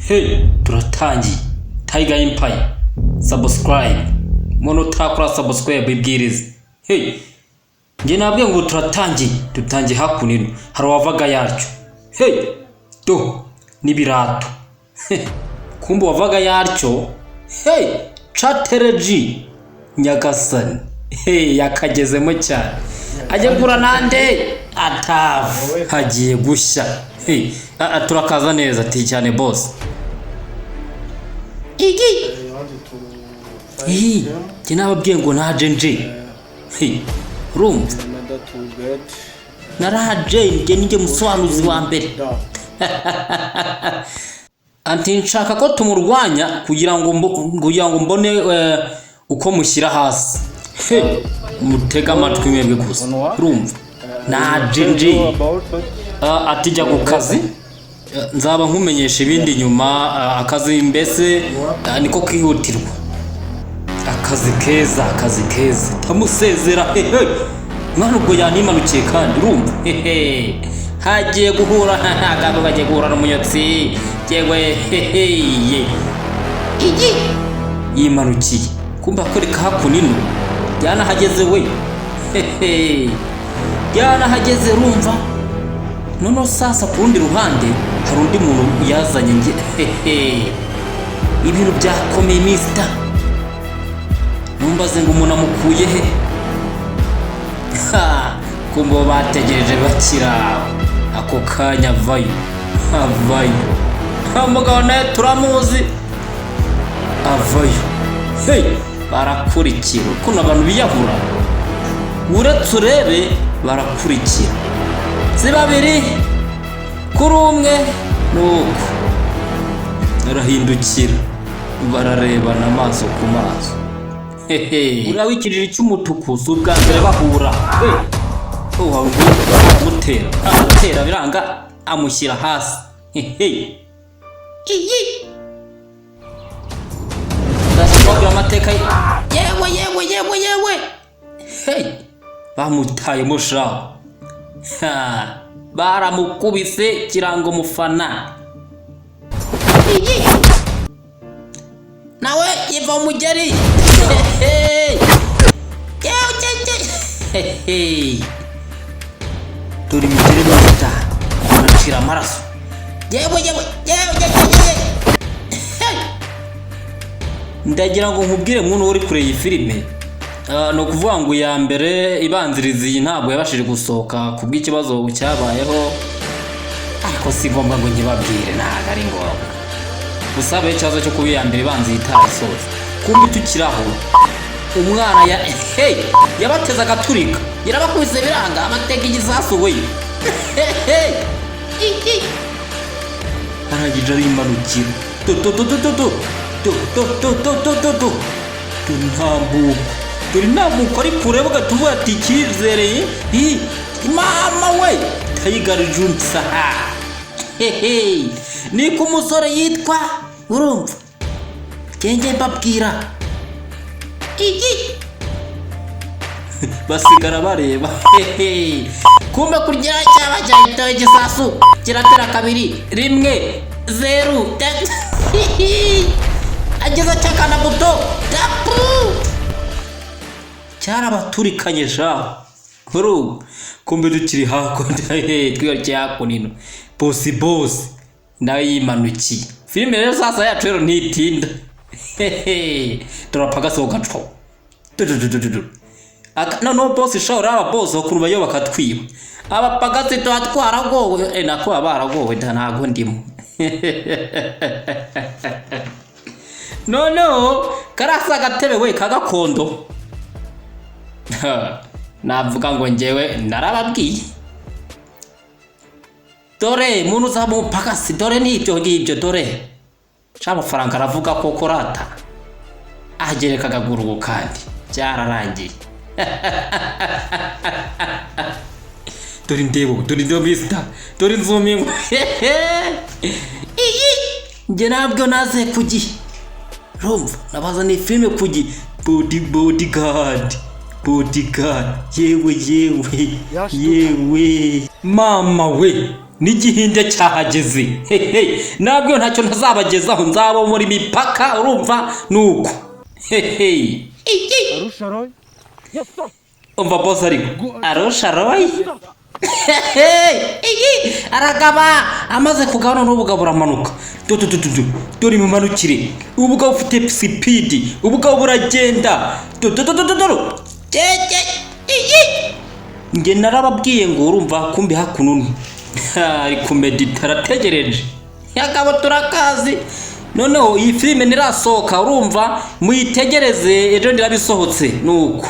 Hey, turatangiye. Tiger Empire. Subscribe. Mono utakora subscribe ibwiriza. Hey. Nge nabwiye ngo turatangiye. Dutangiye hakunino. Hari wavaga yaryo. Hey. Do. Nibirato. Kumbe wavaga yaryo. Hey. Chatereji. Nyagasani. Hey, yakagezemo cyane. Ajye gura nande. Atavu. Hagiye gushya. Hey, turakaza neza ati cyane boss. Igi. Kinababwiye ngo naje nje. Hey, room. Naraje nge ninge musobanuzi wa mbere. Anti nshaka ko tumurwanya kugira ngo mbone uko mushyira hasi. Hey, mutega amatwi mwebwe gusa. Room. Naje nje. Atijya ku kazi nzaba nkumenyesha ibindi nyuma. Akazi mbese niko kwihutirwa. Akazi keza tamusezera. Mwana ubwo yanimanukiye kandi urumva. Hagiye guhura ntabwo bagiye guhura n'umunyotsi yewe. Igi yimanukiye kumbe akoreka hakunino yanahageze we. Yanahageze rumva. Nono sasa kurundi ruhande hari undi muntu yazanye nge. Ibintu byakomeye mister. Numbaze ngo umuntu amukuye he. Kumbo bategereje bakira ako kanya avayo. Umugabo nawe turamuzi avayo. Hey, barakurikira ukuntu abantu biyahura. Uretse urebe barakurikira. Si babiri kuri umwe nuko arahindukira bararebana amaso ku maso. Uriya wikirira cy'umutuku si ubwa mbere bahura. Amutera biranga amushyira hasi. Ndashobora amateka yewe. Bamutayemo shaho. Baramukubise kirango mufana. Nawe yiva umugeri. Turi mugeri bata aracira amaraso. Yewe. Ndagira ngo nkubwire muntu uri kure iyi filime. No kuvuga ngo ya mbere ibanziriza iyi ntabwo yabashije gusohoka kubw'ikibazo cyabayeho. Ariko si ngombwa ngo nkibabwire ntago ari ngombwa. Gusabe ikibazo cyo kuba ya mbere ibanziriza itarasohoka. Kumbe tukiraho umwana yabateza agaturika. Yarabakubise biranga amateka igisasu we. Aragije ari imanukira. Turi ntamuko ari kureba tuvuga ati icyizere. Mama we Tiger Junsa. Niko umusore yitwa urumva. Kenge mbabwira. Igi basigara bareba. Kumbe kurya cyaba cyahita igisasu kiratera kabiri 1-0. Ageza cyakana buto tapu cyarabaturikanye sha. Kumbe dukiri hakundi. Twigarukye hakunino boss nawe yimanukiye. Filime rero sasa yacu rero ntitinda. Turapagasohoka cyo. No boss shora aba boss okuruba yo bakatwiba. Abapagasi twatwara gowe nako abaragowe ntago ndimo. No karasa gatebe we kagakondo. Navuga ngo ngewe narababwiye. Dore muntu zabo pagasi dore nibyo ngibyo dore. Cyamafaranga aravuga ko korata. Agereka kaguru kandi cyararangiye. Dore ndebo mister. Dore nzumingo. Nge nabwo naze kugi. Rumva nabaza ni filme kugi bodyguard. Yewe mama we n'igihinde cyahageze hehe nabwo ntacyo ntazabagezaho nzaba muri mipaka urumva nuko hehe Arusharoy? umva boss ariko Arusharoy aragaba amaze kugabana n'ubugabo buramanuka dore mumanukire ubugabo ufite speed ubugabo buragenda nge narababwiye ngo urumva kumbi hakununi ari kumedita arategereje yagabo turakazi noneho iyi filime nirasohoka urumva muyitegereze ejo ndirabisohotse nuko